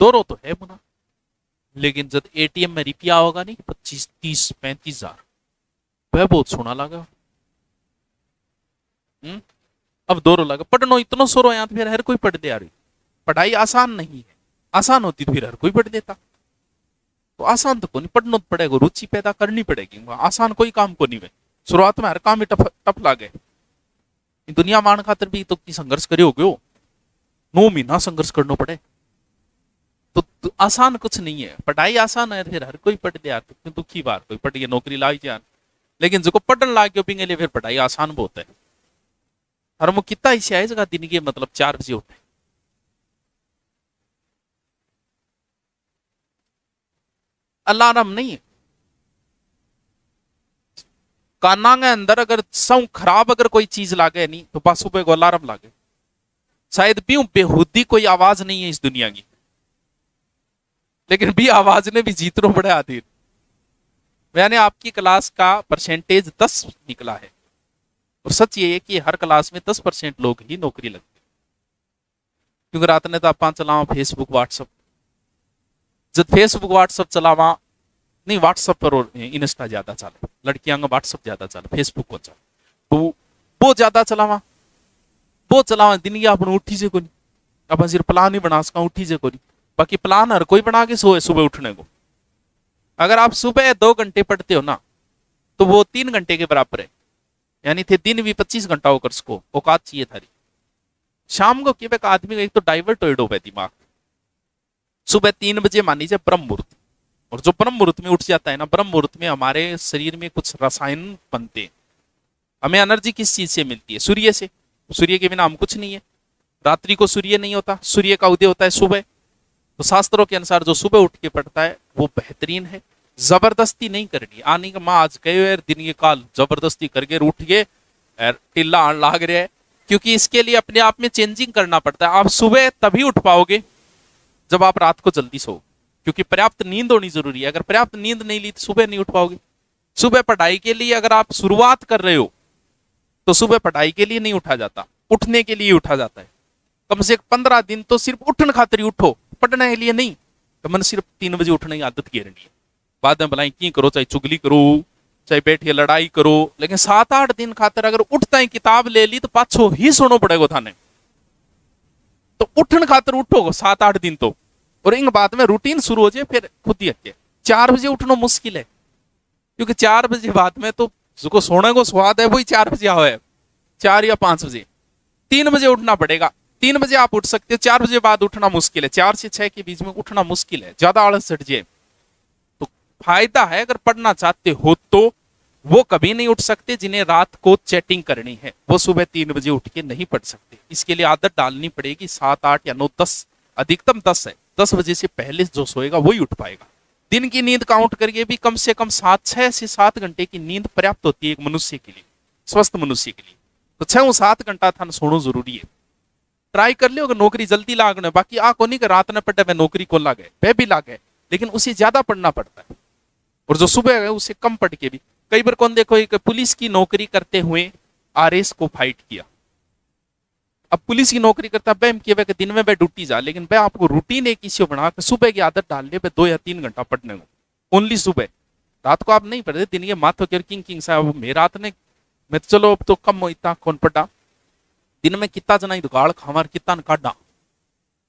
दौरो तो है मुना, लेकिन जब एटीएम में रुपया होगा नहीं 25, 30, 35 हजार, वह बहुत सोना लगा। अब दौरो लगा पढ़नो इतना सोरो यहाँ तो फिर हर कोई पढ़ दे। यार पढ़ाई आसान नहीं है, आसान होती तो फिर हर कोई पढ़ देता। तो आसान तो को नहीं, पढ़ना तो पड़ेगा, रुचि पैदा करनी पड़ेगी। आसान कोई काम को नहीं है, शुरुआत में हर काम ही टफ टफ लागे। दुनिया मान खातर भी तो की संघर्ष करे हो गयो, 9 महीना संघर्ष करना पड़े। तो आसान कुछ नहीं है, पढ़ाई आसान है फिर हर कोई पढ़ दे। यार तो दुखी बार कोई पढ़ के नौकरी ला जान, लेकिन जो पढ़ने लाग गयो पिंगे लिए फिर पढ़ाई आसान बहुत है। और वो कितना ऐसे आए जगह दिन के मतलब 4 बजे उठे, अलार्म नहीं है काना के अंदर, अगर सौ खराब अगर कोई चीज लागे नहीं तो बस सुबह को अलार्म लागे। शायद भी बेहुदी कोई आवाज नहीं है इस दुनिया की, लेकिन भी आवाज ने भी जीतनो पड़े आधीन। मैंने आपकी क्लास का परसेंटेज 10 निकला है, और सच ये है कि हर क्लास में 10% लोग ही नौकरी लगती। क्योंकि रात ने तो आप चलावा फेसबुक व्हाट्सअप, जब फेसबुक व्हाट्सअप चलावा नहीं, व्हाट्सअप पर और इंस्टा ज्यादा चले, लड़कियां का व्हाट्सअप ज्यादा चले, फेसबुक को चले, तो वो ज्यादा चलावा दिन की अपन उठी से कोई अपन सिर्फ प्लान ही बना सका उठी से कोई। बाकी प्लान हर कोई बना के सोए सुबह उठने को। अगर आप सुबह 2 घंटे पढ़ते हो ना तो वो 3 घंटे के बराबर है, यानी थे दिन भी 25 घंटा होकर उसको औकात चाहिए थारी। शाम को क्या आदमी का एक तो डाइवर्ट हो दिमाग। सुबह 3 बजे मान लीजिए ब्रह्म मुहूर्त, और जो ब्रह्म मुहूर्त में उठ जाता है ना, ब्रह्म मुहूर्त में हमारे शरीर में कुछ रसायन बनते हैं। हमें एनर्जी किस चीज से मिलती है? सूर्य से। सूर्य के बिना हम कुछ नहीं है। रात्रि को सूर्य नहीं होता, सूर्य का उदय होता है सुबह। तो शास्त्रों के अनुसार जो सुबह उठ के पढ़ता है वो बेहतरीन है। जबरदस्ती नहीं करनी, आने का माँ आज गए दिन ये काल जबरदस्ती करके उठ गए टिल्ला आन लाग रहा है, क्योंकि इसके लिए अपने आप में चेंजिंग करना पड़ता है। आप सुबह तभी उठ पाओगे जब आप रात को जल्दी सो, क्योंकि पर्याप्त नींद होनी जरूरी है। अगर पर्याप्त नींद नहीं ली तो सुबह नहीं उठ पाओगे। सुबह पढ़ाई के लिए अगर आप शुरुआत कर रहे हो तो सुबह पढ़ाई के लिए नहीं उठा जाता, उठने के लिए उठा जाता है। कम से 15 दिन तो सिर्फ उठने खातिर ही उठो, पढ़ने के लिए नहीं। तो मन सिर्फ 3 बजे उठने की आदत घेरनी है। बाद में भलाई की करो, चाहे चुगली करो, चाहे बैठिए लड़ाई करो, लेकिन 7-8 दिन खातिर अगर उठता है किताब ले ली तो पाछो ही सुनो पड़ेगा थाने। तो उठन खातिर उठो 7-8 दिन तो, और इन बाद में रूटीन शुरू हो जाए फिर खुद ही हटे। 4 बजे उठना मुश्किल है, क्योंकि 4 बजे बाद में तो जिसको सोने को स्वाद है वही 4 बजे आओ है, 4 या 5 बजे। 3 बजे उठना पड़ेगा। 3 बजे आप उठ सकते हो, 4 बजे बाद उठना मुश्किल है। 4 से 6 के बीच में उठना मुश्किल है, ज्यादा आलस चढ़ जाए। तो फायदा है अगर पढ़ना चाहते हो तो वो कभी नहीं उठ सकते जिन्हें रात को चैटिंग करनी है, वो सुबह 3 बजे उठ के नहीं पढ़ सकते। इसके लिए आदत डालनी पड़ेगी 7, 8 या 9, 10, अधिकतम 10 है। 10 बजे से पहले जो सोएगा वही उठ पाएगा। दिन की नींद काउंट करके भी कम से कम 6 से 7 घंटे की नींद पर्याप्त होती है एक मनुष्य के लिए, स्वस्थ मनुष्य के लिए। तो 6-7 घंटा था सोना जरूरी है। ट्राई कर लियो अगर नौकरी जल्दी लागने। बाकी को नहीं कर रात में पढ़े, नौकरी को लागे, वह भी लागे, लेकिन उसे ज्यादा पढ़ना पड़ता है। और जो सुबह है उसे कम पढ़ के भी कई बार कौन देखो एक पुलिस की नौकरी करते हुए आरएस को फाइट किया। अब पुलिस की नौकरी करता है कि दिन में वह ड्यूटी जा, लेकिन वह आपको रूटीन एक इसी बना के सुबह की आदत डाल ले 2 या 3 घंटा पढ़ने को, ओनली सुबह। रात को आप नहीं पढ़ते, दिन के माथो के किंग साहब मैं रात ने मैं तो चलो अब तो कम हो इतना कौन पढ़ा। दिन में कितना जना दुगाड़ खावा कितना काटा,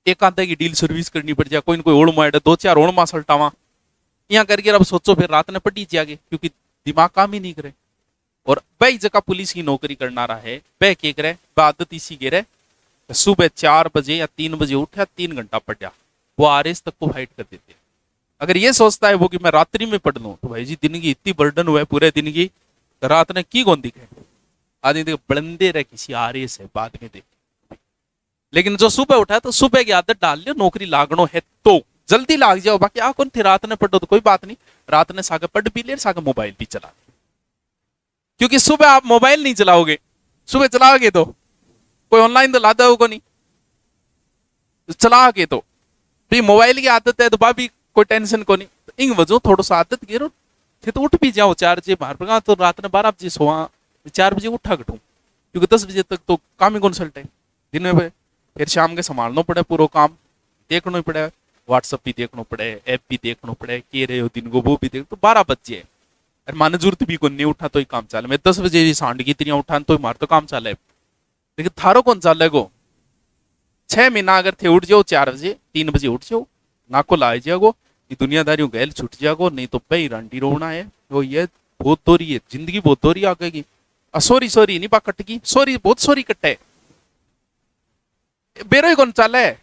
एक आधा की डील सर्विस करनी पड़ जाए, कोई ना कोई ओढ़ मार 2-4 ओढ़ मा सल्टावा यहाँ करके। अब सोचो फिर रात ने पढ़ी जागे, क्योंकि दिमाग काम ही नहीं करे। और वही जगह पुलिस की नौकरी करना रहा है, वह के करे आदत इसी के रहे सुबह 4 बजे या 3 बजे उठा 3 घंटा पढ़ा, वो आरएस तक को फाइट कर देते। अगर ये सोचता है वो कि मैं रात्रि में पढ़ लूं तो भाई जी दिन की इतनी बर्डन हुआ है पूरे दिन की, रात ने की कौन दिखे आदमी देख बलंदे रहे किसी आरएस है बाद में देख। लेकिन जो सुबह उठा है तो सुबह की आदत डाल लियो, नौकरी लागनो है तो जल्दी लाग जाओ। बाकी कौन थी रात ने पढ़ो तो कोई बात नहीं, रात ने सागे पढ़ भी ले सागे मोबाइल भी चला, क्योंकि सुबह आप मोबाइल नहीं चलाओगे। सुबह चलाओगे तो कोई ऑनलाइन तो लादा होगा नहीं, चला के तो भी मोबाइल की आदत है तो भाभी कोई टेंशन को नहीं। तो इन वजह थोड़ा सा आदत गिरो फिर तो उठ भी जाओ 4 बजे बाहर पर, तो रात ने 12 बजे सोवा 4 बजे उठा कटू, क्योंकि 10 बजे तक तो काम ही कौन चलता है दिन में। फिर शाम के संभालना पड़े, पूरा काम देखना ही पड़ेगा। व्हाट्सअप भी देखना पड़े, ऐप भी देखना पड़े, के रहे हो दिन को वो भी देख, तो 12 बज जाए। और माने जरूरत भी को नहीं उठा तो ही काम चाले, मैं 10 बजे भी सांड की तिरियां उठान तो मार तो काम चाले। लेकिन थारो कौन चाले गो? 6 महीना अगर थे उठ जाओ 4 बजे 3 बजे उठ जाओ, नाको लाए जाओ, ये दुनियादारियों गैल छूट जाओ, नहीं तो भाई रांडी रोना है वो, ये बहुत दोरी है जिंदगी, बहुत दोरी आ गई। सॉरी सॉरी नहीं पा कटगी, सॉरी बहुत सॉरी कट्टे बेरो ही कौन चाले है।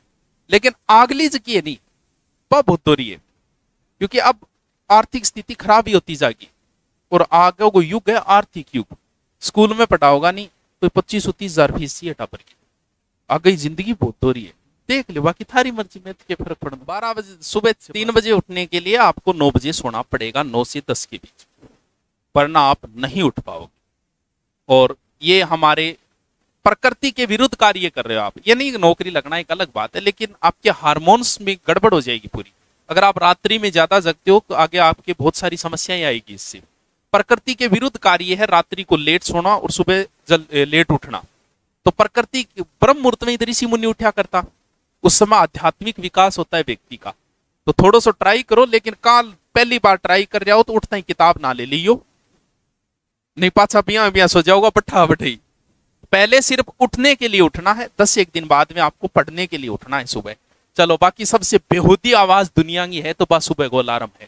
लेकिन आगली जकी है नहीं वह बहुत दोरी है, क्योंकि अब आर्थिक स्थिति खराब ही होती जाएगी, और आगे को युग है आर्थिक युग। स्कूल में पढ़ाओगा नहीं तो 25-30 हजार फीस ही टापर की, आ गई जिंदगी बहुत दोरी है। देख ले, बाकी थारी मर्जी में के फर्क पड़ना। 12 बजे सुबह 3 बजे उठने के लिए आपको 9 बजे सोना पड़ेगा, 9 से 10 के बीच, वरना आप नहीं उठ पाओगे। और ये हमारे प्रकृति के विरुद्ध कार्य कर रहे हो आप। ये नहीं नौकरी लगना एक अलग बात है, लेकिन आपके हार्मोन्स में गड़बड़ हो जाएगी पूरी। अगर आप रात्रि में ज्यादा जगते हो तो आगे आपके बहुत सारी समस्याएं आएगी इससे। प्रकृति के विरुद्ध कार्य है रात्रि को लेट सोना और सुबह लेट उठना। तो प्रकृति ब्रह्म मुहूर्त में इधर ऋषि मुनि उठा करता, उस समय आध्यात्मिक विकास होता है व्यक्ति का। तो थोड़ा सा ट्राई करो, लेकिन काल पहली बार ट्राई कर जाओ तो उठता ही किताब ना ले लियो, नहीं पाछा पिया पिया सो जाओगा पट्ठा बठाई। पहले सिर्फ उठने के लिए उठना है, 10 एक दिन बाद में आपको पढ़ने के लिए उठना है सुबह। चलो बाकी सबसे बेहूदी आवाज दुनिया की है तो बस सुबह को अलार्म है।